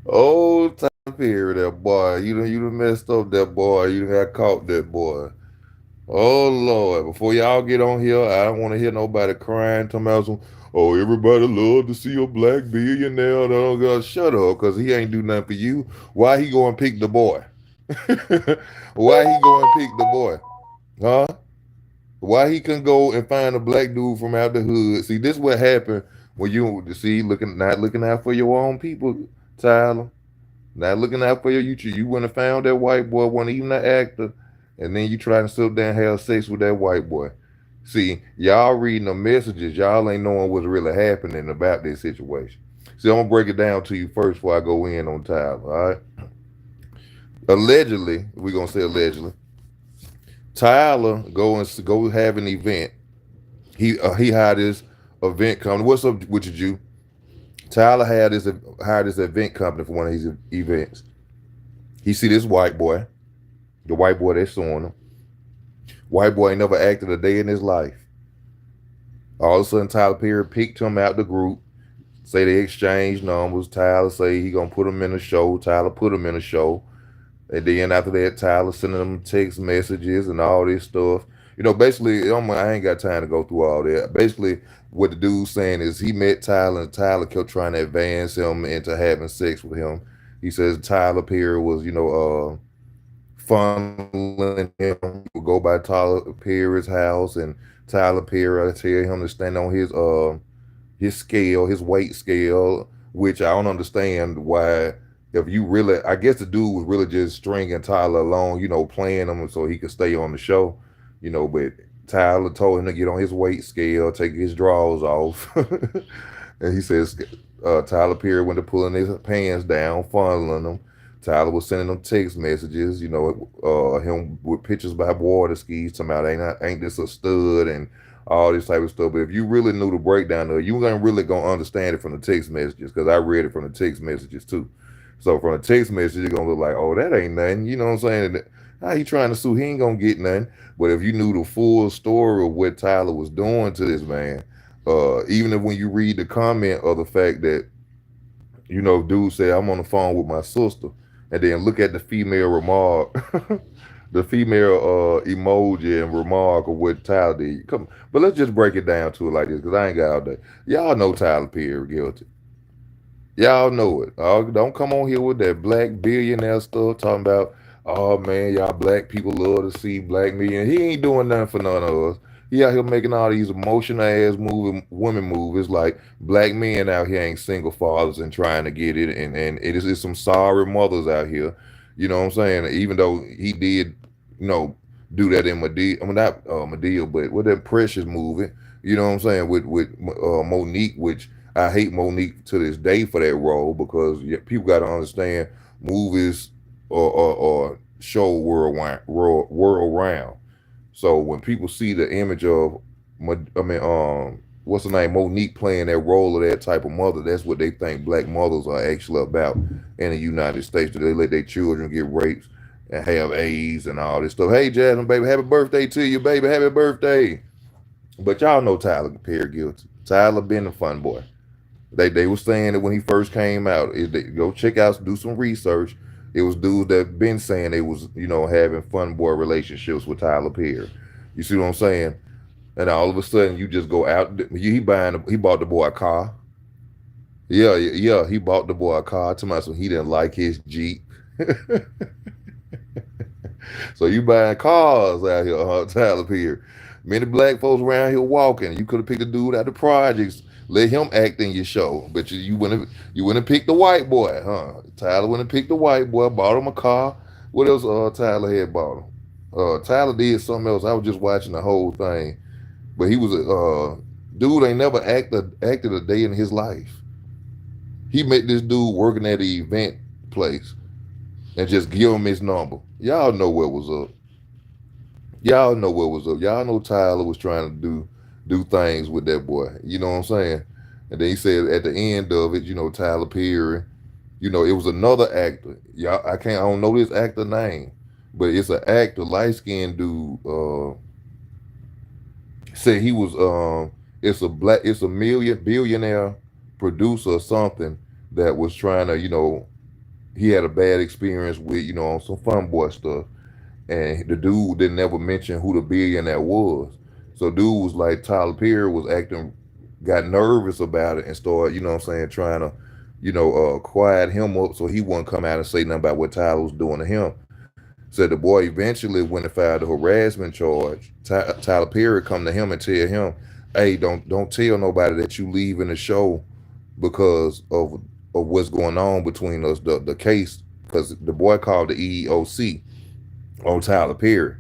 Old time period, that boy. You done messed up that boy. You done got caught that boy. Oh Lord! Before y'all get on here, I don't want to hear nobody crying, talking about some. Oh, everybody love to see a black billionaire. No, God, shut up, cause he ain't do nothing for you. Why he go and pick the boy? Why he go and pick the boy? Huh? Why he couldn't go and find a black dude from out the hood? See, this what happened when you see not looking out for your own people, Tyler. Not looking out for you wouldn't have found that white boy, wasn't even an actor, and then you try to sit there and have sex with that white boy. See, y'all reading the messages, y'all ain't knowing what's really happening about this situation. See, I'm gonna break it down to you first before I go in on Tyler. All right. Allegedly, we're gonna say allegedly, Tyler go have an event. He had this event company. What's up with you? Tyler hired this event company for one of his events. He see this white boy, the white boy that's showing him. White boy ain't never acted a day in his life. All of a sudden, Tyler Perry picked him out the group. Say they exchanged numbers. Tyler say he gonna put him in a show. Tyler put him in a show. And then after that, Tyler sending them text messages and all this stuff. Basically, I ain't got time to go through all that. Basically, what the dude's saying is he met Tyler and Tyler kept trying to advance him into having sex with him. He says Tyler Perry was, funneling him. He would go by Tyler Perry's house and Tyler Perry would tell him to stand on his scale, his weight scale, which I don't understand why. If you really, I guess the dude was really just stringing Tyler along, playing him so he could stay on the show, But Tyler told him to get on his weight scale, take his drawers off, and he says Tyler Perry went to pulling his pants down, funneling them. Tyler was sending them text messages, him with pictures by water skis, talking about ain't this a stud and all this type of stuff. But if you really knew the breakdown of it, you ain't really gonna understand it from the text messages because I read it from the text messages too. So from the text message, you're gonna look like, oh, that ain't nothing. You know what I'm saying? How he trying to sue? He ain't gonna get nothing. But if you knew the full story of what Tyler was doing to this man, even if when you read the comment of the fact that dude said I'm on the phone with my sister, and then look at the female remark, the female emoji and remark of what Tyler did. Come, but let's just break it down to it like this, because I ain't got all day. Y'all know Tyler Perry guilty. Y'all know it. Don't come on here with that black billionaire stuff talking about, oh man, y'all black people love to see black men. He ain't doing nothing for none of us. He out here making all these emotional ass women movies like black men out here ain't single fathers and trying to get it, and it is some sorry mothers out here. You know what I'm saying? Even though he did, do that in Medea, I mean not Medea, but with that Precious movie. You know what I'm saying? With Monique, which I hate Monique to this day for that role because people got to understand movies or show world round. So when people see the image of, what's the name, Monique playing that role of that type of mother, that's what they think black mothers are actually about in the United States. They let their children get raped and have AIDS and all this stuff. Hey, Jasmine, baby, happy birthday to you, baby, happy birthday. But y'all know Tyler Perry guilty. Tyler been a fun boy. They were saying that when he first came out, go check out, do some research. It was dudes that been saying they was having fun boy relationships with Tyler Perry. You see what I'm saying? And all of a sudden you just go out. He bought the boy a car. Yeah, yeah. He bought the boy a car. To my son, he didn't like his Jeep. So you buying cars out here, Tyler Perry. Many black folks around here walking. You could have picked a dude out the projects, let him act in your show, but you wouldn't pick the white boy, huh? Tyler wouldn't pick the white boy. Bought him a car. What else? Tyler had bought him. Tyler did something else. I was just watching the whole thing, but he was a dude ain't never acted a day in his life. He met this dude working at the event place and just give him his number. Y'all know what was up. Y'all know what was up. Y'all know Tyler was trying to do things with that boy. You know what I'm saying? And then he said at the end of it, Tyler Perry, it was another actor. Y'all, I don't know this actor name, but it's an actor, light skinned dude. Said he was it's a billionaire producer or something that was trying to, he had a bad experience with, on some fun boy stuff. And the dude didn't ever mention who the billionaire was. So dude was like, Tyler Perry was acting, got nervous about it and started, trying to, quiet him up so he wouldn't come out and say nothing about what Tyler was doing to him. So the boy eventually went and filed a harassment charge. Tyler Perry come to him and tell him, hey, don't tell nobody that you leaving the show because of what's going on between us, the case, because the boy called the EEOC on Tyler Perry.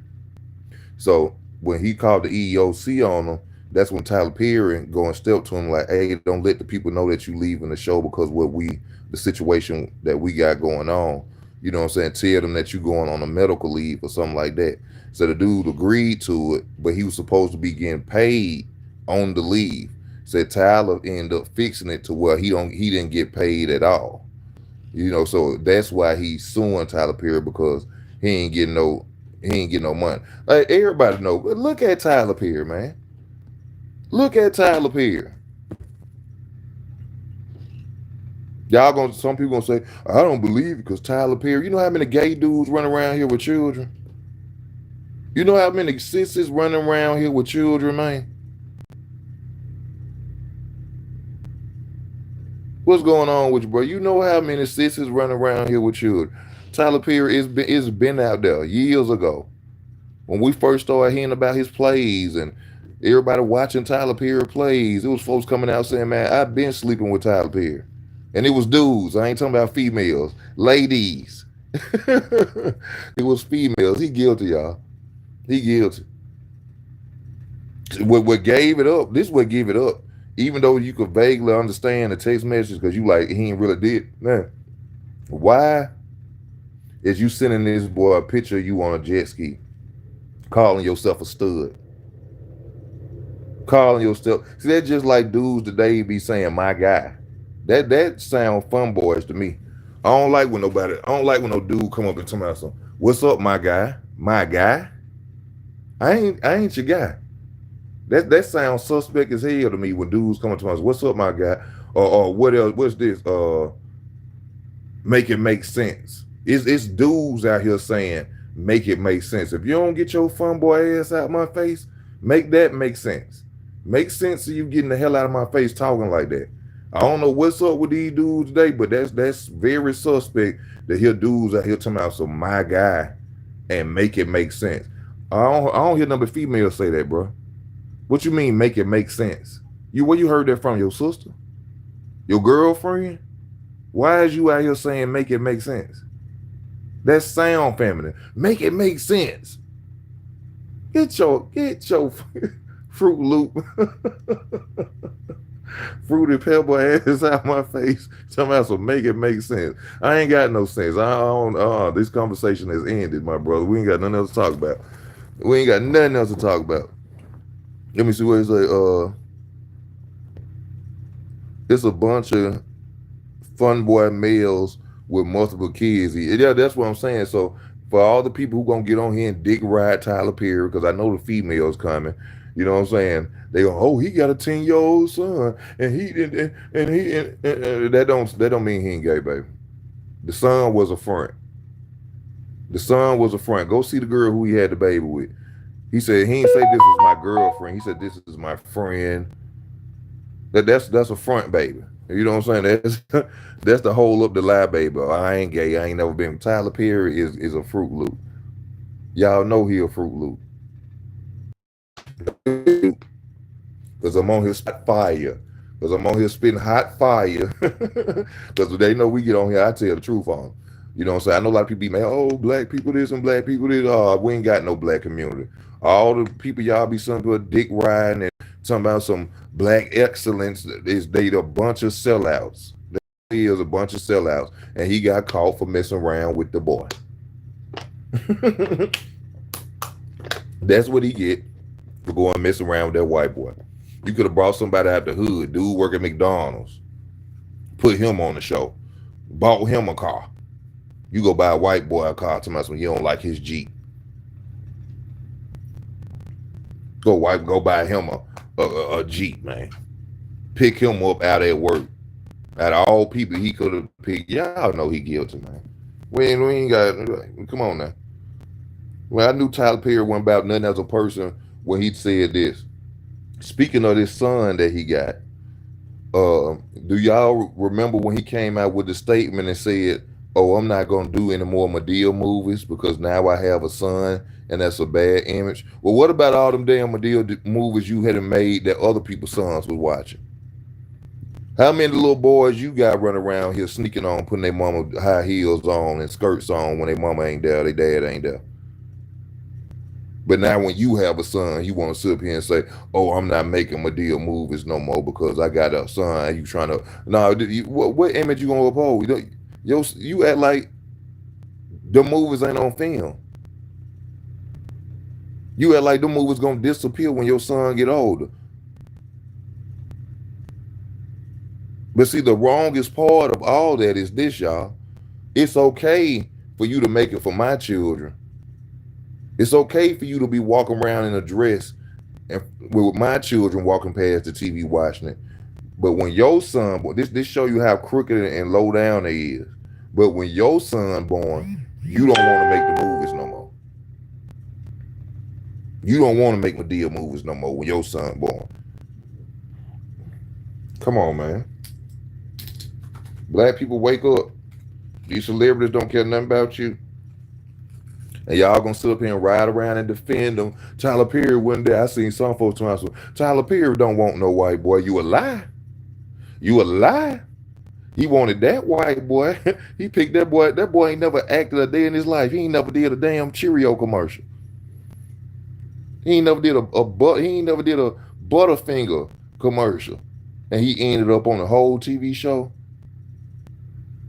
So when he called the EEOC on him, that's when Tyler Perry go and step to him like, hey, don't let the people know that you leaving the show because the situation that we got going on. You know what I'm saying? Tell them that you going on a medical leave or something like that. So the dude agreed to it, but he was supposed to be getting paid on the leave. Said Tyler ended up fixing it to where he didn't get paid at all. So that's why he's suing Tyler Perry, because he ain't getting no money. Like, everybody know, but look at Tyler Perry, man. Look at Tyler Perry. Some people gonna say, I don't believe it because Tyler Perry. You know how many gay dudes running around here with children? You know how many sissies running around here with children, man? What's going on with you, bro? You know how many sissies running around here with children? Tyler Perry is been out there years ago. When we first started hearing about his plays and everybody watching Tyler Perry plays, it was folks coming out saying, man, I've been sleeping with Tyler Perry. And it was dudes. I ain't talking about females. Ladies. It was females. He guilty, y'all. He guilty. What gave it up, this is what gave it up. Even though you could vaguely understand the text message because you like, he ain't really did. Man, why is you sending this boy a picture of you on a jet ski, calling yourself a stud? Calling yourself. See, that's just like dudes today be saying, my guy. That sound fun boys to me. I don't like when no dude come up and tell me something. What's up, my guy? My guy? I ain't your guy. That sounds suspect as hell to me when dudes come up to me. What's up, my guy? Or what else? What's this? Make it make sense. It's dudes out here saying, make it make sense. If you don't get your fun boy ass out of my face, make that make sense. Make sense of you getting the hell out of my face talking like that. I don't know what's up with these dudes today, but that's very suspect to hear dudes out here talking about some my guy and make it make sense. I don't hear number females say that, bro. What you mean make it make sense? Where you heard that from? Your sister? Your girlfriend? Why is you out here saying make it make sense? That sound feminine. Make it make sense. Get your Fruit Loop. Fruity Pebble ass out my face. Talking about some make it make sense. I ain't got no sense. I don't. This conversation has ended, my brother. We ain't got nothing else to talk about. We ain't got nothing else to talk about. Let me see what it say. It's a bunch of fun boy males with multiple kids. Yeah, that's what I'm saying. So for all the people who gonna get on here and dick ride Tyler Perry, because I know the females coming. You know what I'm saying? They go, oh, he got a 10-year-old son, and that don't mean he ain't gay, baby. The son was a front. The son was a front. Go see the girl who he had the baby with. He said he ain't say this was my girlfriend. He said this is my friend. That's a front, baby. You know what I'm saying? That's the hold up the lie, baby. I ain't gay. I ain't never been. Tyler Perry is a Fruit Loop. Y'all know he a Fruit Loop. Because I'm on here spitting fire. Because I'm on here spitting hot fire. Because they know we get on here, I tell the truth on them. You know what I'm saying? I know a lot of people be mad, oh, black people this and black people this. Oh, we ain't got no black community. All the people y'all be something about dick riding and talking about some black excellence, they a bunch of sellouts. He is a bunch of sellouts. And he got caught for messing around with the boy. That's what he get for going and messing around with that white boy. You could have brought somebody out the hood, dude work at McDonald's, put him on the show, bought him a car. You go buy a white boy a car, tell me something, you don't like his Jeep. Go buy him a Jeep, man. Pick him up out at work. Out of all people he could have picked, y'all know he guilty, man. We ain't got. Come on now. Well, I knew Tyler Perry wasn't about nothing as a person when he said this. Speaking of this son that he got, do y'all remember when he came out with the statement and said, "Oh, I'm not gonna do any more Madea movies because now I have a son and that's a bad image." Well, what about all them damn Madea movies you had made that other people's sons was watching? How many little boys you got running around here sneaking on, putting their mama high heels on and skirts on when their mama ain't there, their dad ain't there? But now when you have a son, you want to sit up here and say, "Oh, I'm not making Madea movies no more because I got a son." You trying to no? What image you gonna uphold? You act like the movies ain't on film. You act like the movies gonna disappear when your son get older. But see, the wrongest part of all that is this, y'all. It's okay for you to make it for my children. It's okay for you to be walking around in a dress and with my children walking past the TV watching it. But when your son, this show you how crooked and low down they is. But when your son born, you don't want to make the movies no more. You don't want to make Madea movies no more when your son born. Come on, man. Black people wake up. These celebrities don't care nothing about you. And y'all gonna sit up here and ride around and defend them. Tyler Perry one day, I seen some folks trying to say, Tyler Perry don't want no white boy. You a lie. You a lie. He wanted that white boy. He picked that boy. That boy ain't never acted a day in his life. He ain't never did a damn Cheerio commercial. He ain't never did he ain't never did a Butterfinger commercial. And he ended up on a whole TV show.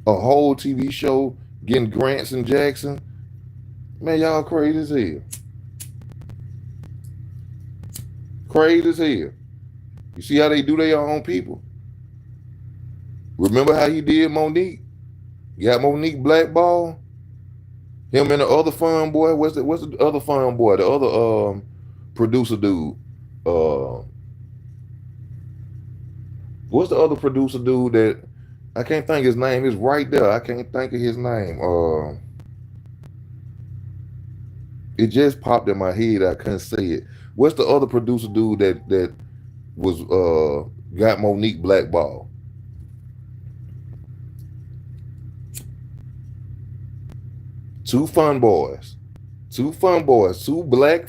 A whole TV show getting grants in Jackson. Man, y'all crazy as hell. Crazy as hell. You see how they do their own people? Remember how he did Monique? You got Monique blackball? Him and the other fun boy. What's the other fun boy? The other producer dude. What's the other producer dude that I can't think his name? It's right there. I can't think of his name. It just popped in my head. I couldn't say it. What's the other producer dude that was got Monique blackball? Two black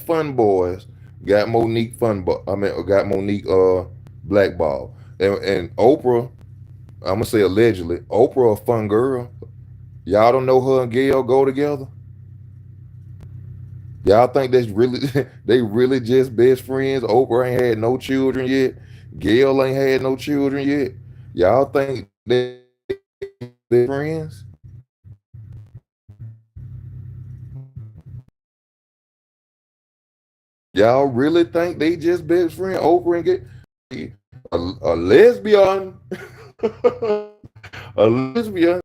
fun boys got Monique got Monique blackball. And Oprah, I'm gonna say allegedly, Oprah a fun girl. Y'all don't know her and Gayle go together? Y'all think that's really they really just best friends? Oprah ain't had no children yet. Gayle ain't had no children yet. Y'all think they friends? Y'all really think they just best friend? Oprah and get a lesbian, a lesbian,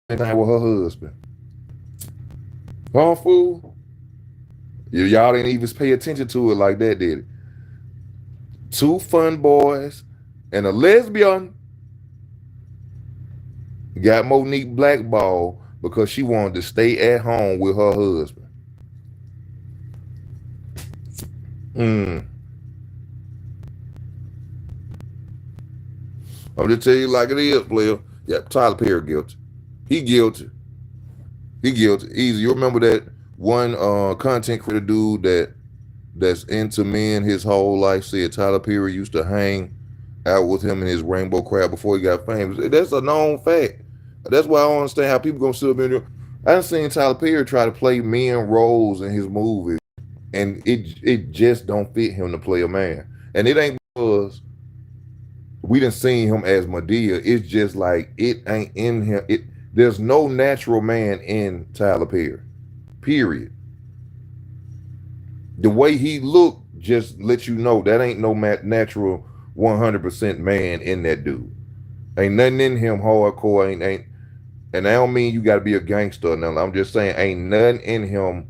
and with her husband. Huh, fool? Y'all didn't even pay attention to it like that, did it? Two fun boys and a lesbian got Monique blackball because she wanted to stay at home with her husband. I'm just tell you like it is, player. Yeah, Tyler Perry guilty. He guilty. He guilty. Easy. You remember that one content creator dude that's into men his whole life said Tyler Perry used to hang out with him and his rainbow crowd before he got famous. That's a known fact. That's why I don't understand how people gonna sit up in there. I done seen Tyler Perry try to play men roles in his movies, and it just don't fit him to play a man. And it ain't because we didn't see him as Madea. It's just like it ain't in him. There's no natural man in Tyler Perry. Period. The way he looked just lets you know that ain't no natural 100% man in that dude. Ain't nothing in him hardcore. Ain't. And I don't mean you got to be a gangster. Now I'm just saying ain't nothing in him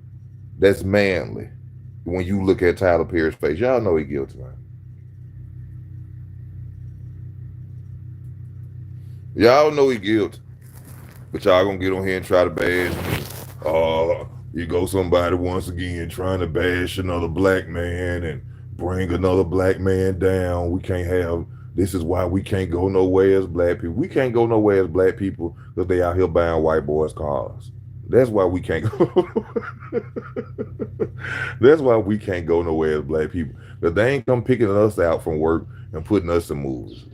that's manly. When you look at Tyler Perry's face, y'all know he guilty, man. Y'all know he guilty, but y'all gonna get on here and try to bash me. You go somebody once again trying to bash another black man and bring another black man down. We can't have. This is why we can't go nowhere as black people. We can't go nowhere as black people because they out here buying white boys' cars. That's why we can't go. That's why we can't go nowhere as black people. Because they ain't come picking us out from work and putting us in movies.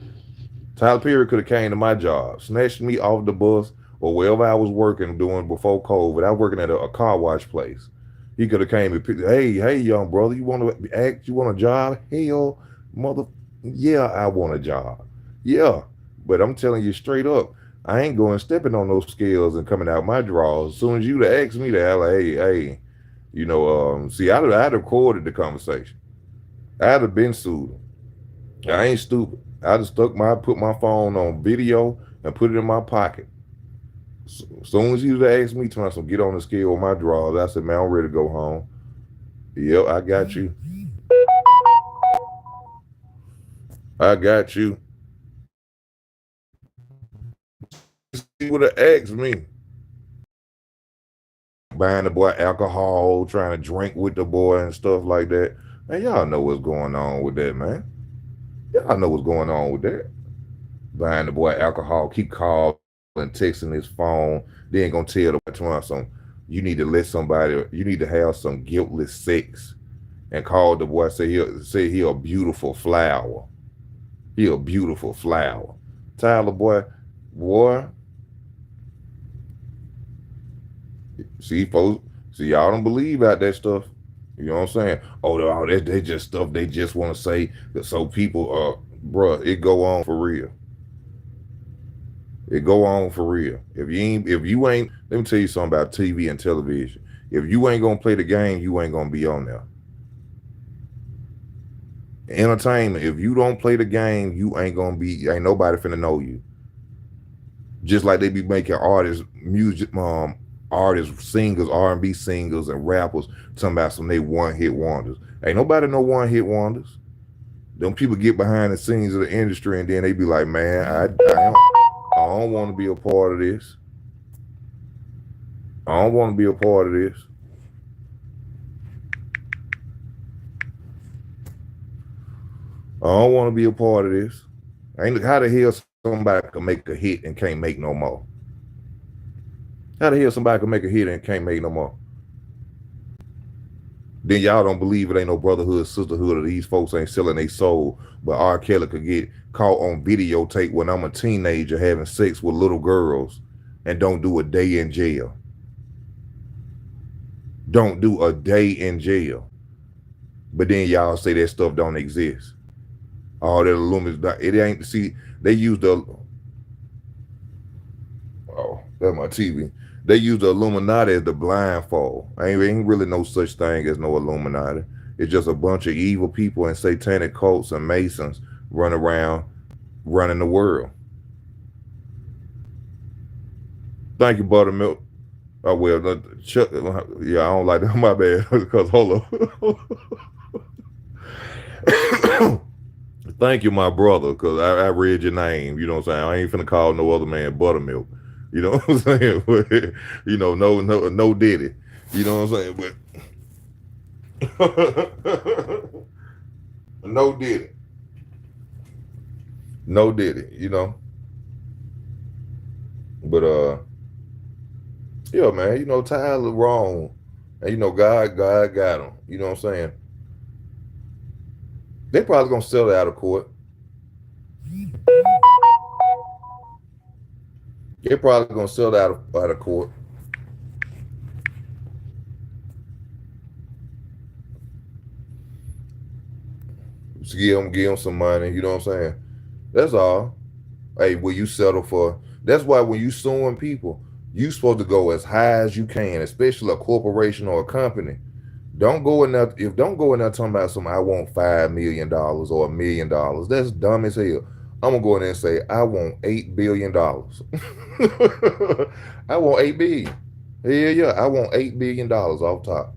Tyler Perry could have came to my job, snatched me off the bus or wherever I was working doing before COVID. I was working at a car wash place. He could have came and picked, hey, young brother, you want to act? You want a job? Hell, mother, yeah, I want a job. Yeah, but I'm telling you straight up, I ain't going stepping on those scales and coming out my drawers. As soon as you'd have asked me that, like, hey, see, I'd have recorded the conversation. I'd have been sued. I ain't stupid. I just put my phone on video and put it in my pocket. As soon as you asked me to get on the scale with my drawers, I said, man, I'm ready to go home. Yep, I got you. I got you. He would have asked me. Buying the boy alcohol, trying to drink with the boy and stuff like that. Man, y'all know what's going on with that, man. Y'all know what's going on with that. Buying the boy alcohol, keep calling and texting his phone. They ain't gonna tell the boy some. You need to let somebody. You need to have some guiltless sex, and call the boy. Say he a beautiful flower. He a beautiful flower. Tyler boy. See folks. See y'all don't believe about that stuff. You know what I'm saying? Oh, they just stuff they just want to say. So people, bruh, it go on for real. It go on for real. If you ain't, let me tell you something about TV and television. If you ain't gonna play the game, you ain't gonna be on there. Entertainment. If you don't play the game, you ain't gonna be. Ain't nobody finna know you. Just like they be making artists, singers, R&B singers, and rappers talking about some they one hit wonders. Ain't nobody no one hit wonders. Them people get behind the scenes of the industry and then they be like, man, I don't want to be a part of this. I don't want to be a part of this. I don't want to be a part of this. Ain't how the hell somebody can make a hit and can't make no more? How the hell somebody can make a hit and can't make no more? Then y'all don't believe it ain't no brotherhood, sisterhood, or these folks ain't selling their soul. But R. Kelly could get caught on videotape when I'm a teenager having sex with little girls and don't do a day in jail. Don't do a day in jail. But then y'all say that stuff don't exist. All that Illuminati, it ain't, see, they use that's my TV. They use the Illuminati as the blindfold. Ain't really no such thing as no Illuminati. It's just a bunch of evil people and satanic cults and masons run around running the world. Thank you, Buttermilk. Oh well, yeah, I don't like that. My bad. Because hold on. Thank you, my brother, because I read your name. You know what I'm saying? I ain't finna call no other man Buttermilk. You know what I'm saying? But, no Diddy. You know what I'm saying? But no Diddy. No Diddy, But yeah, man, Tyler wrong. And God got him. You know what I'm saying? They probably gonna sell it out of court. They probably gonna sell it out of court. Just give them some money. You know what I'm saying? That's all. Hey, will you settle for? That's why when you suing people, you supposed to go as high as you can, especially a corporation or a company. Don't go in there talking about some I want $5 million or $1 million. That's dumb as hell. I'm gonna go in there and say I want $8 billion. I want 8 billion. Yeah, I want $8 billion off top.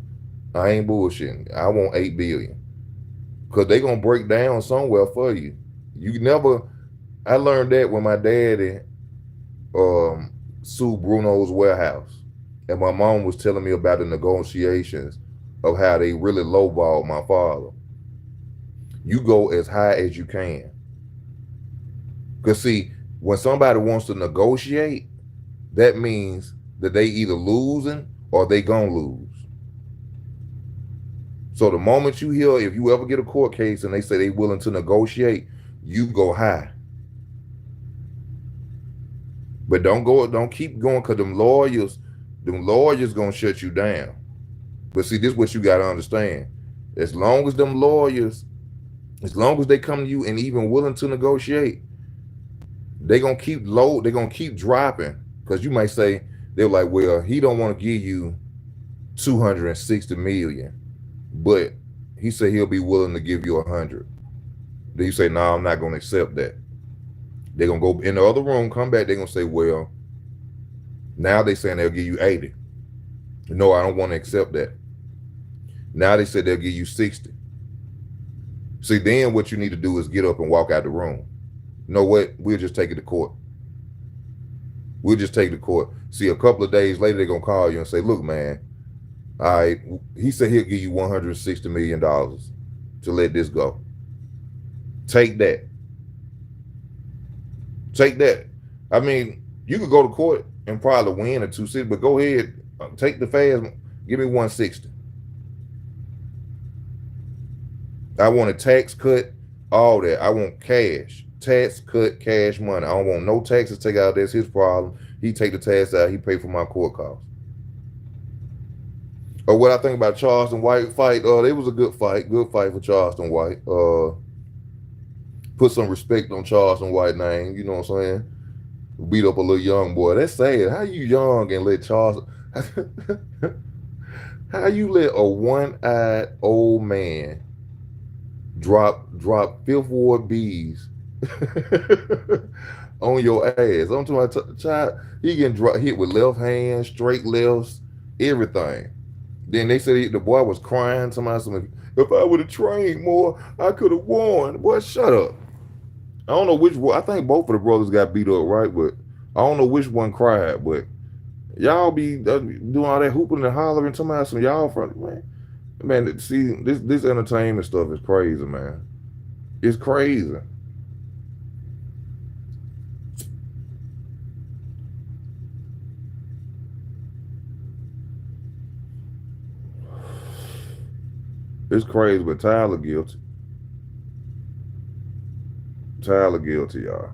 I ain't bullshitting. I want 8 billion. Cause they gonna break down somewhere for you. You never I learned that when my daddy um, sue Bruno's warehouse, and my mom was telling me about the negotiations of how they really lowballed my father. You go as high as you can, cause see, when somebody wants to negotiate, that means that they either losing or they gonna lose. So the moment you hear, if you ever get a court case and they say they willing to negotiate, you go high. But don't keep going, cause them lawyers gonna shut you down. But see, this is what you gotta understand. As long as them lawyers, as long as they come to you and even willing to negotiate, they gonna keep low, they gonna keep dropping. Cause you might say, they're like, well, he don't want to give you 260 million, but he said he'll be willing to give you 100. Then you say, no, I'm not gonna accept that. They're gonna go in the other room, come back, they're gonna say, well, now they saying they'll give you 80. No, I don't want to accept that. Now they said they'll give you 60. See, then what you need to do is get up and walk out the room. You know what? We'll just take it to court. We'll just take it to court. See, a couple of days later, they're gonna call you and say, look, man, all right, he said he'll give you $160 million to let this go. Take that. Take that. I mean, you could go to court and probably win a 260, but go ahead, take the fast, give me 160. I want a tax cut, all that. I want cash, tax cut, cash money. I don't want no taxes take out. That's his problem. He take the tax out. He pay for my court costs. Or what I think about Charleston White fight. It was a good fight for Charleston White. Put some respect on Charleston White name. You know what I'm saying? Beat up a little young boy. That's sad. How you young and let Charleston? How you let a one-eyed old man drop Fifth Ward bees on your ass? I'm talking about child. He getting hit with left hand, straight lefts, everything. Then they said the boy was crying. Somebody said, if I would have trained more, I could have won. Boy, shut up. I don't know which one. I think both of the brothers got beat up, right? But I don't know which one cried. But y'all be doing all that hooping and hollering. Somebody some y'all front, man. See, this entertainment stuff is crazy, man. It's crazy. It's crazy, but Tyler guilty. Tyler guilty, y'all.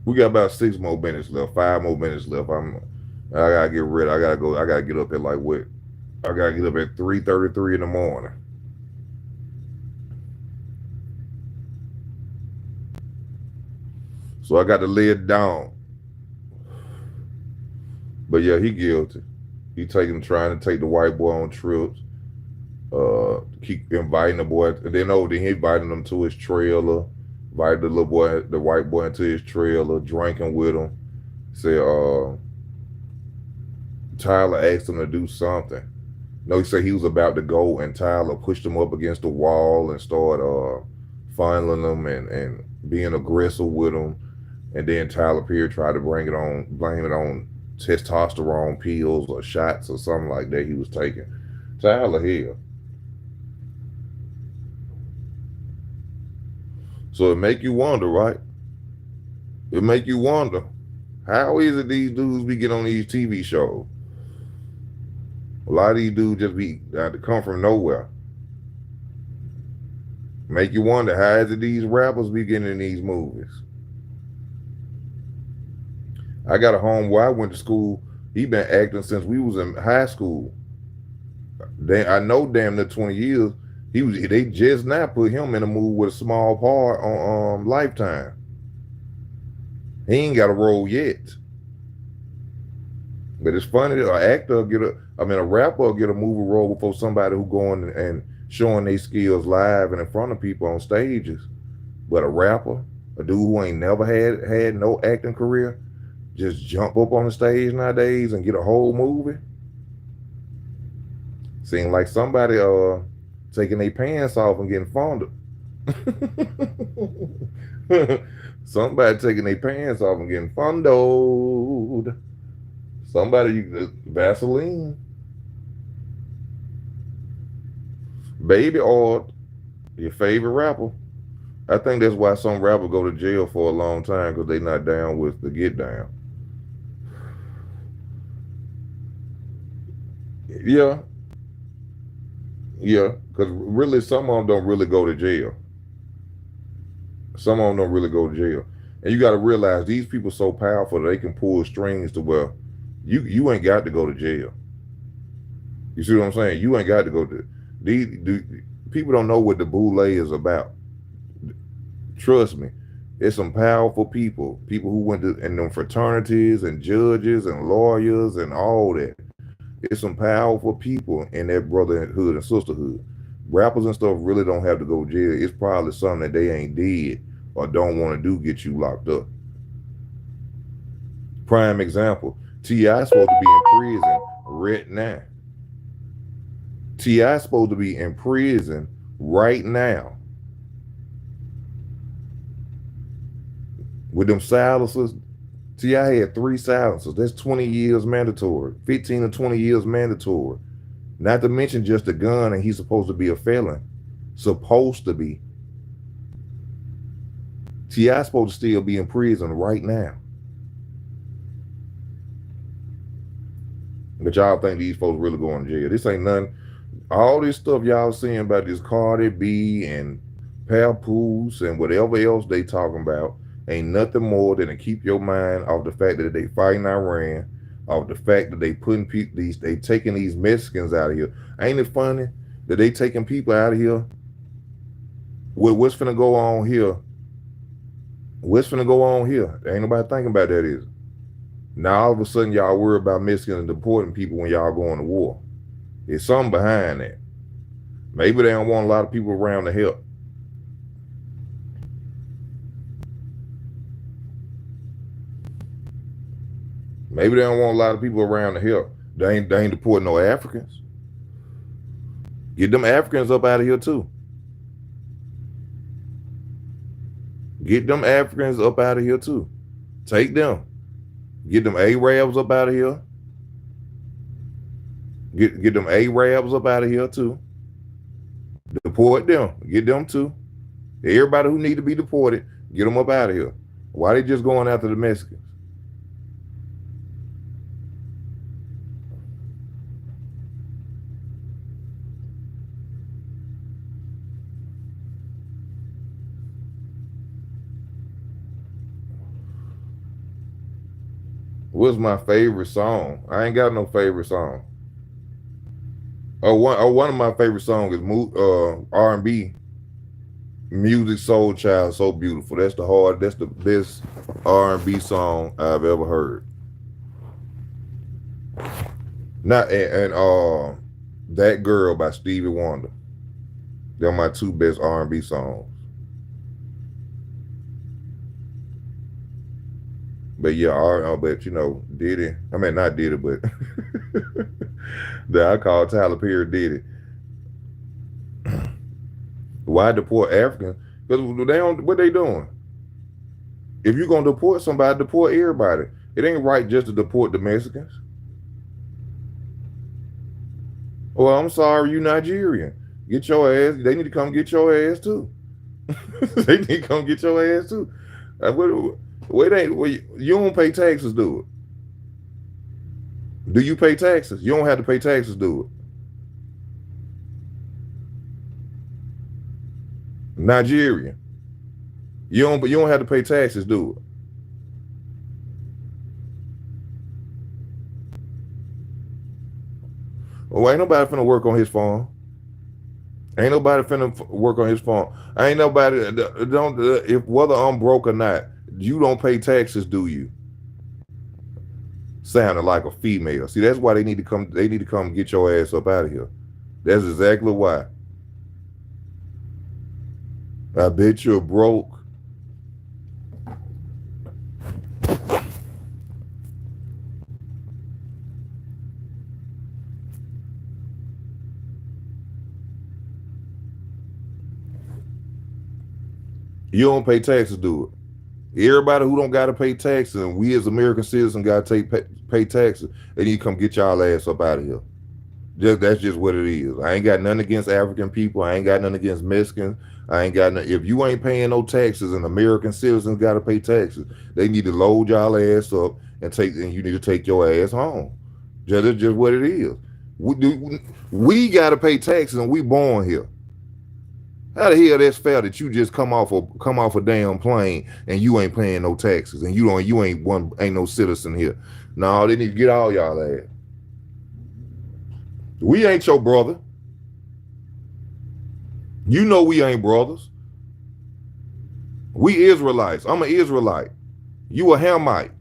We got about 6 more minutes left, 5 more minutes left. I gotta get ready. I gotta go. I gotta get up at like what? I gotta get up at 3:33 in the morning. So I got to lay it down. But yeah, he guilty. He trying to take the white boy on trips. Keep inviting the boy. Then he invited him to his trailer. Invited the little boy, the white boy, into his trailer, drinking with him. Said, Tyler asked him to do something. No, he said he was about to go, and Tyler pushed him up against the wall and started fondling him and being aggressive with him. And then Tyler Perry tried to blame it on testosterone pills or shots or something like that he was taking. Tyler Hill. So it make you wonder, right? It make you wonder, how is it these dudes be getting on these TV shows? A lot of these dudes just be come from nowhere. Make you wonder, how is it these rappers be getting in these movies? I got a homeboy I went to school. He been acting since we was in high school. I know damn near 20 years. They just now put him in a movie with a small part on Lifetime. He ain't got a role yet. But it's funny that a rapper will get a movie role before somebody who going and showing their skills live and in front of people on stages. But a rapper, a dude who ain't never had no acting career, just jump up on the stage nowadays and get a whole movie. Seem like somebody taking their pants off and getting fondled. Somebody taking their pants off and getting fundoed. Somebody, Vaseline, baby oil, your favorite rapper. I think that's why some rappers go to jail for a long time because they not down with the get down. Yeah, yeah, because really some of them don't really go to jail. Some of them don't really go to jail, and you got to realize these people so powerful that they can pull strings to where you ain't got to go to jail. You see what I'm saying? You ain't got to go to these. People don't know what the boule is about. Trust me, it's some powerful people. People who went to in them fraternities and judges and lawyers and all that. It's some powerful people in that brotherhood and sisterhood. Rappers and stuff really don't have to go to jail. It's probably something that they ain't did or don't want to do get you locked up. Prime example, T.I. supposed to be in prison right now. T.I. supposed to be in prison right now with them silencers. T.I. had 3 silencers. That's 20 years mandatory, 15 to 20 years mandatory. Not to mention just a gun, and he's supposed to be a felon. Supposed to be. T.I. supposed to still be in prison right now. But y'all think these folks really going to jail. This ain't nothing. All this stuff y'all seeing about this Cardi B and Papoose and whatever else they talking about ain't nothing more than to keep your mind off the fact that they fighting Iran, off the fact that they putting they taking these Mexicans out of here. Ain't it funny that they taking people out of here? What's finna go on here? What's finna go on here? Ain't nobody thinking about that, is it? Now all of a sudden y'all worry about Mexicans and deporting people when y'all going to war. There's something behind that. Maybe they don't want a lot of people around to help. Maybe they don't want a lot of people around to help. They ain't deporting no Africans. Get them Africans up out of here too. Get them Africans up out of here too. Take them. Get them Arabs up out of here. Get them Arabs up out of here too. Deport them. Get them too. Everybody who need to be deported, get them up out of here. Why they just going after the Mexicans? What's my favorite song? I ain't got no favorite song. One of my favorite songs is R&B music. Soul Child, So Beautiful. That's the best R&B song I've ever heard. Not and That Girl by Stevie Wonder. They're my 2 best R&B songs. But yeah, but Diddy. I mean, not Diddy, but that I call Tyler Perry Diddy. Why deport Africans? Because they don't. What they doing? If you're gonna deport somebody, deport everybody. It ain't right just to deport the Mexicans. Well, I'm sorry, you Nigerian. Get your ass. They need to come get your ass too. They need to come get your ass too. You don't pay taxes, do it? Do you pay taxes? You don't have to pay taxes, do it? Nigerian. You don't have to pay taxes, do it? Well, ain't nobody finna work on his farm. Ain't nobody finna work on his farm. Ain't nobody don't if whether I'm broke or not, you don't pay taxes, do you? Sounding like a female. See, that's why they need to come. They need to come get your ass up out of here. That's exactly why. I bet you're broke. You don't pay taxes, do it? Everybody who don't got to pay taxes, and we as American citizens got to pay taxes, they need to come get y'all ass up out of here. That's just what it is. I ain't got nothing against African people. I ain't got nothing against Mexicans. I ain't got nothing. If you ain't paying no taxes and American citizens got to pay taxes, they need to load y'all ass up and you need to take your ass home. That's just what it is. We got to pay taxes and we born here. How the hell that's fair that you just come off a damn plane and you ain't paying no taxes and you ain't no citizen here? No, they need to get all y'all ass. We ain't your brother. You know we ain't brothers. We Israelites. I'm an Israelite. You a Hamite.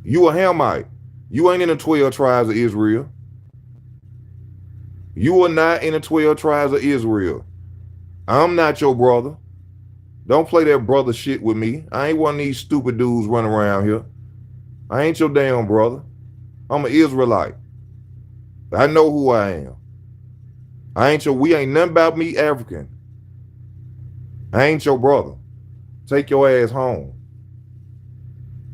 You a Hamite. You ain't in the 12 tribes of Israel. You are not in the 12 tribes of Israel. I'm not your brother. Don't play that brother shit with me. I ain't one of these stupid dudes running around here. I ain't your damn brother. I'm an Israelite. I know who I am. We ain't nothing about me African. I ain't your brother. Take your ass home.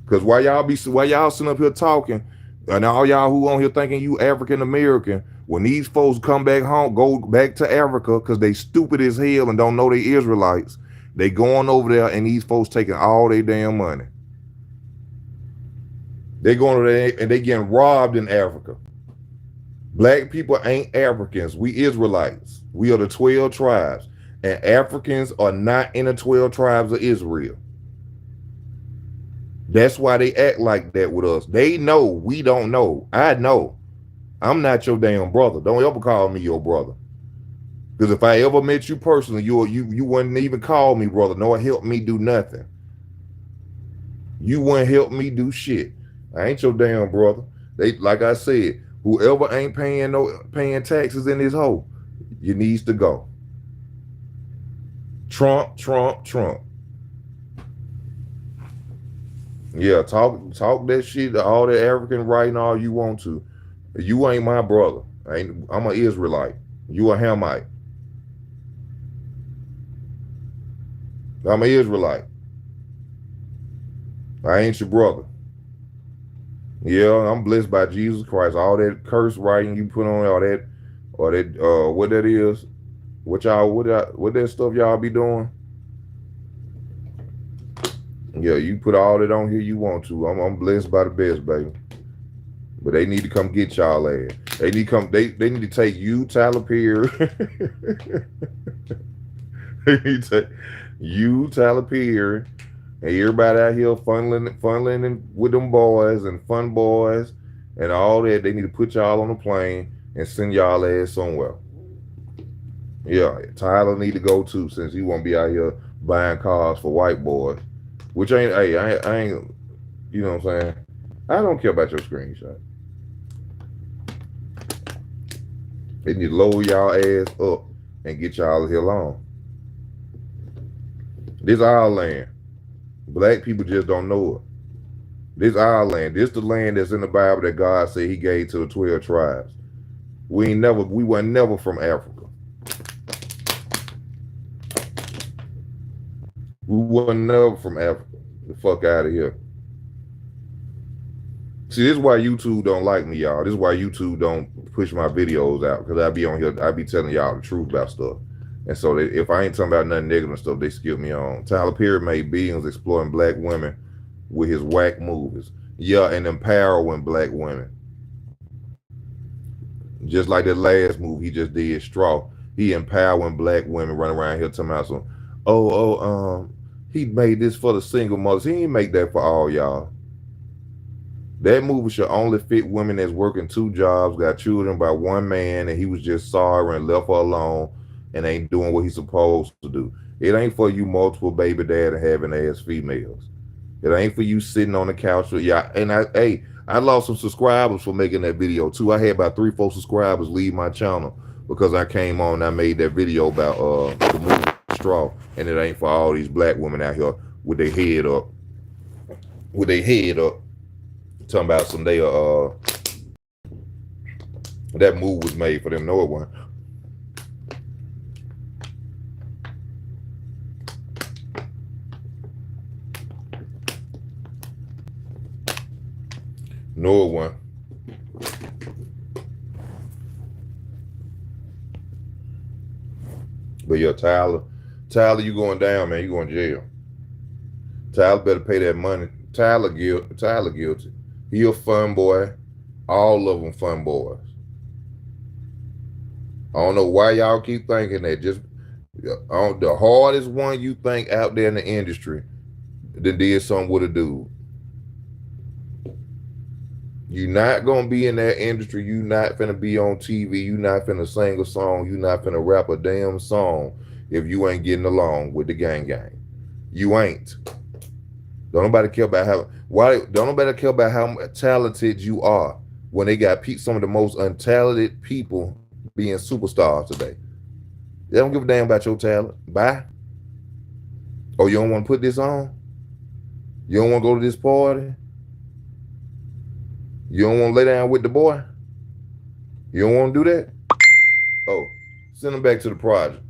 Cause while y'all sitting up here talking, and all y'all who on here thinking you African American, when these folks come back home, go back to Africa, cause they stupid as hell and don't know they Israelites, they going over there and these folks taking all their damn money. They going over there and they getting robbed in Africa. Black people ain't Africans. We Israelites. We are the 12 tribes. And Africans are not in the 12 tribes of Israel. That's why they act like that with us. They know. We don't know. I know. I'm not your damn brother. Don't ever call me your brother. Because if I ever met you personally, you wouldn't even call me brother, nor help me do nothing. You wouldn't help me do shit. I ain't your damn brother. Like I said, whoever ain't paying taxes in this hole, you needs to go. Trump. Yeah, talk that shit, all that African writing all you want to. You ain't my brother. I'm an Israelite. You a Hamite. I'm an Israelite. I ain't your brother. Yeah, I'm blessed by Jesus Christ. All that curse writing you put on, all that, or that, what that is, what that stuff y'all be doing. Yeah, you put all that on here you want to. I'm blessed by the best, baby. But they need to come get y'all ass. They need to take you, Tyler Perry. They need to take you, Tyler Perry, and everybody out here funneling with them boys and fun boys and all that. They need to put y'all on a plane and send y'all ass somewhere. Yeah, Tyler need to go too, since he won't be out here buying cars for white boys. Which ain't, hey, I ain't, you know what I'm saying? I don't care about your screenshot. They need to lower y'all ass up and get y'all here alone. This our land. Black people just don't know it. This our land. This the land that's in the Bible that God said he gave to the 12 tribes. We weren't never from Africa. We weren't never from Africa. The fuck out of here. See, this is why YouTube don't like me, y'all. This is why YouTube don't push my videos out. Because I be on here, I be telling y'all the truth about stuff. And so if I ain't talking about nothing negative and stuff, they skip me on. Tyler Perry made billions exploiting black women with his whack movies. Yeah, and empowering black women. Just like that last movie he just did, Straw. He empowering black women running around here talking about some, he made this for the single mothers. He ain't make that for all y'all. That movie should only fit women that's working 2 jobs, got children by one man, and he was just sorry and left her alone and ain't doing what he's supposed to do. It ain't for you multiple baby dad and having ass females. It ain't for you sitting on the couch. Yeah, and I lost some subscribers for making that video too. I had about 3-4 subscribers leave my channel because I came on and I made that video about the movie Straw, and it ain't for all these black women out here with their head up. Talking about some that move was made for them. No, it wasn't. No one. But yeah, Tyler, you going down, man. You going to jail. Tyler better pay that money. Tyler guilty. He a fun boy. All of them fun boys. I don't know why y'all keep thinking that. Just on the hardest one you think out there in the industry, then did something with a dude. You not gonna be in that industry. You not finna be on TV. You not finna sing a song. You not finna rap a damn song if you ain't getting along with the gang. You ain't. Don't nobody care about how why. Don't nobody care about how talented you are when they got some of the most untalented people being superstars today. They don't give a damn about your talent. Bye. Oh, you don't want to put this on? You don't want to go to this party? You don't want to lay down with the boy? You don't want to do that? Oh, send them back to the project.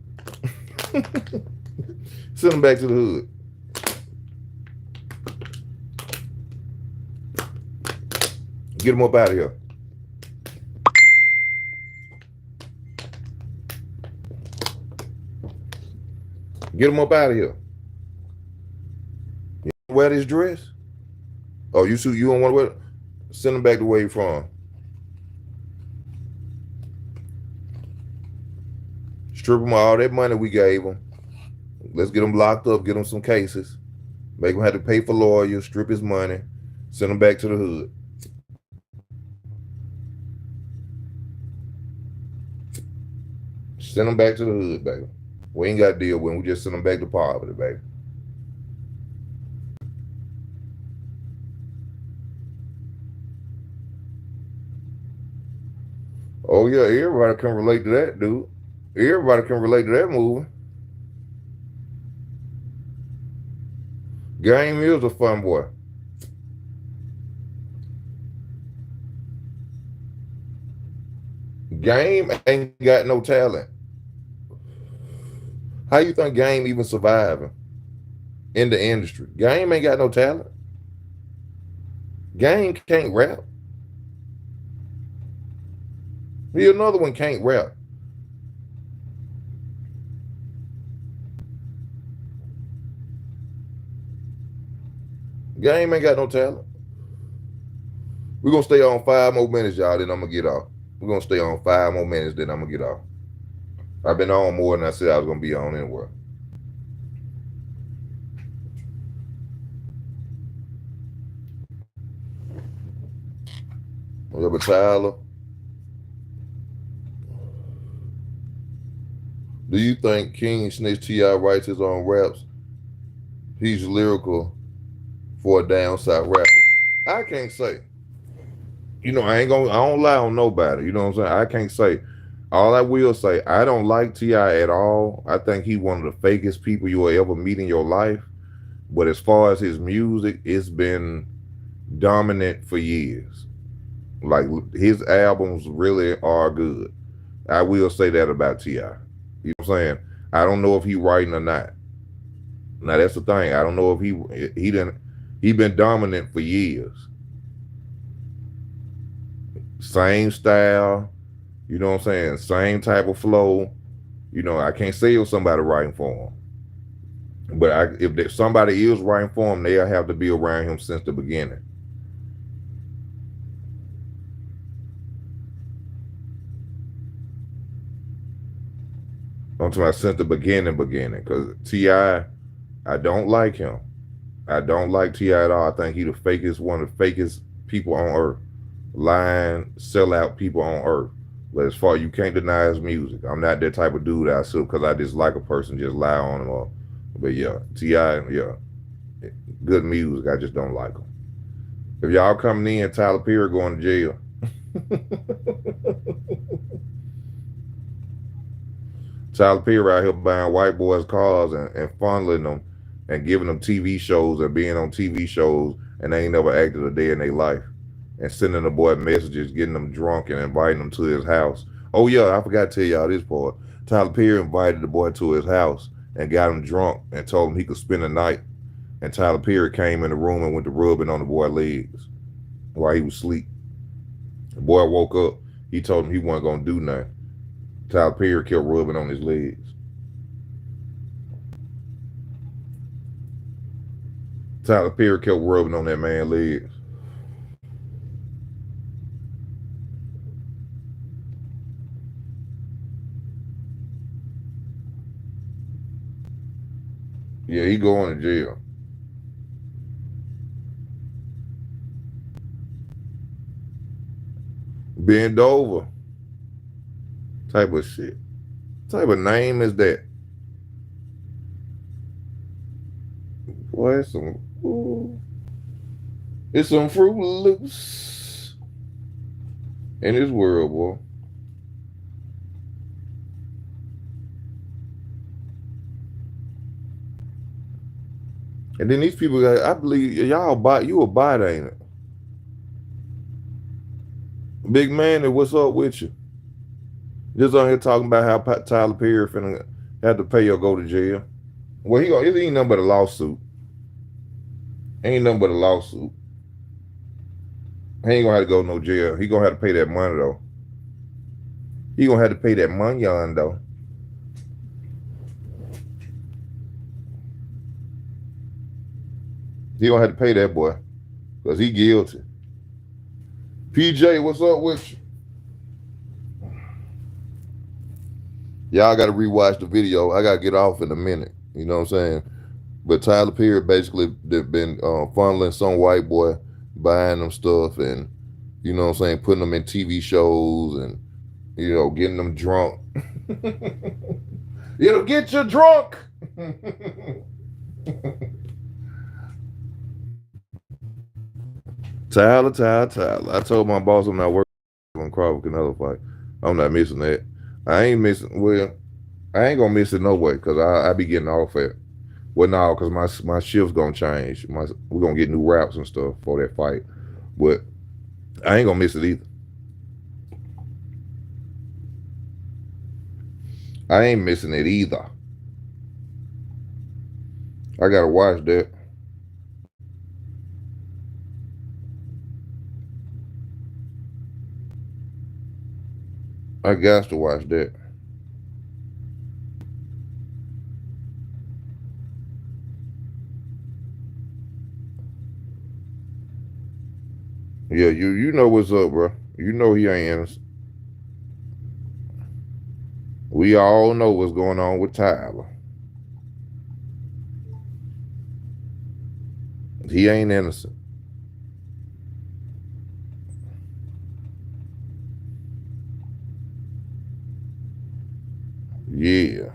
Send them back to the hood. Get them up out of here. Get them up out of here. You wear this dress? Oh, you don't want to wear it? Send them back to where you from. Strip them all that money we gave them. Let's get them locked up, get them some cases. Make him have to pay for lawyers, strip his money, send him back to the hood. Send him back to the hood, baby. We ain't got to deal with him. We just send him back to poverty, baby. Oh, yeah, everybody can relate to that, dude. Everybody can relate to that movie. Game is a fun boy. Game ain't got no talent. How you think Game even surviving in the industry? Game ain't got no talent. Game can't rap. He another one can't rap. Game ain't got no talent. We're gonna stay on 5 more minutes, y'all, then I'm gonna get off. We're gonna stay on 5 more minutes, then I'm gonna get off. I've been on more than I said I was gonna be on anyway. Yeah, but Tyler, do you think King Snitch T.I. writes his own raps? He's lyrical for a down south rapper. I can't say. I don't lie on nobody. You know what I'm saying? I can't say. All I will say, I don't like T.I. at all. I think he's one of the fakest people you will ever meet in your life. But as far as his music, it's been dominant for years. Like, his albums really are good. I will say that about T.I. You know what I'm saying? I don't know if he writing or not. Now that's the thing. I don't know if he been dominant for years. Same style, you know what I'm saying? Same type of flow. I can't say it was somebody writing for him. But if somebody is writing for him, they'll have to be around him since the beginning. I'm talking about since the beginning, because T.I., I don't like him. I don't like T.I. at all. I think he the fakest, one of the fakest people on earth. Lying, sell out people on earth. But as far as you can't deny his music. I'm not that type of dude I assume because I dislike a person, just lie on him. But yeah, T.I., yeah, good music. I just don't like him. If y'all coming in, Tyler Perry going to jail. Tyler Perry out here buying white boys' cars and funneling them and giving them TV shows and being on TV shows, and they ain't never acted a day in their life. And sending the boy messages, getting them drunk and inviting them to his house. Oh yeah, I forgot to tell y'all this part. Tyler Perry invited the boy to his house and got him drunk and told him he could spend the night. And Tyler Perry came in the room and went to rubbing on the boy's legs. while he was asleep. The boy woke up. He told him he wasn't gonna do nothing. Tyler Perry kept rubbing on his legs. Tyler Perry kept rubbing on that man's legs. Yeah, he going to jail. Bend over. Type of shit. Type of name is that? Boy, it's some Fruit Loops in this world, boy. And then these people, I believe y'all buy you a bot, ain't it? Big man, what's up with you? Just on here talking about how Tyler Perry finna have to pay or go to jail. Well, it ain't nothing but a lawsuit. Ain't nothing but a lawsuit. He ain't gonna have to go to no jail. He gonna have to pay that money though. He gonna have to pay that money on though. He gonna have to pay that boy, cause he guilty. PJ, what's up with you? Y'all gotta rewatch the video. I gotta get off in a minute. You know what I'm saying? But Tyler Perry basically been funneling some white boy, buying them stuff, and you know what I'm saying, putting them in TV shows, and you know, getting them drunk. It'll get you drunk. Tyler. I told my boss I'm not working on Crawford Canelo fight. I'm not missing that. I ain't missing. Well, I ain't gonna miss it no way, because I be getting off at. Well, no, because my shift's gonna change. We're gonna get new routes and stuff for that fight. But I ain't gonna miss it either. I ain't missing it either. I gotta watch that. I got to watch that. Yeah, you know what's up, bro. You know he ain't innocent. We all know what's going on with Tyler. He ain't innocent. Yeah.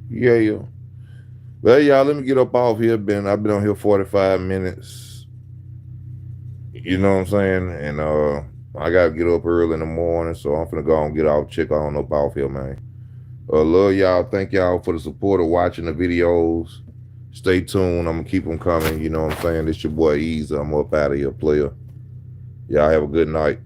Yeah. Well, y'all, let me get up off here. I've been on here 45 minutes. You know what I'm saying? And I gotta get up early in the morning, so I'm finna go and get off, check on up off here, man. Love y'all. Thank y'all for the support of watching the videos. Stay tuned. I'm gonna keep them coming. You know what I'm saying? It's your boy Easy. I'm up out of here, player. Y'all have a good night.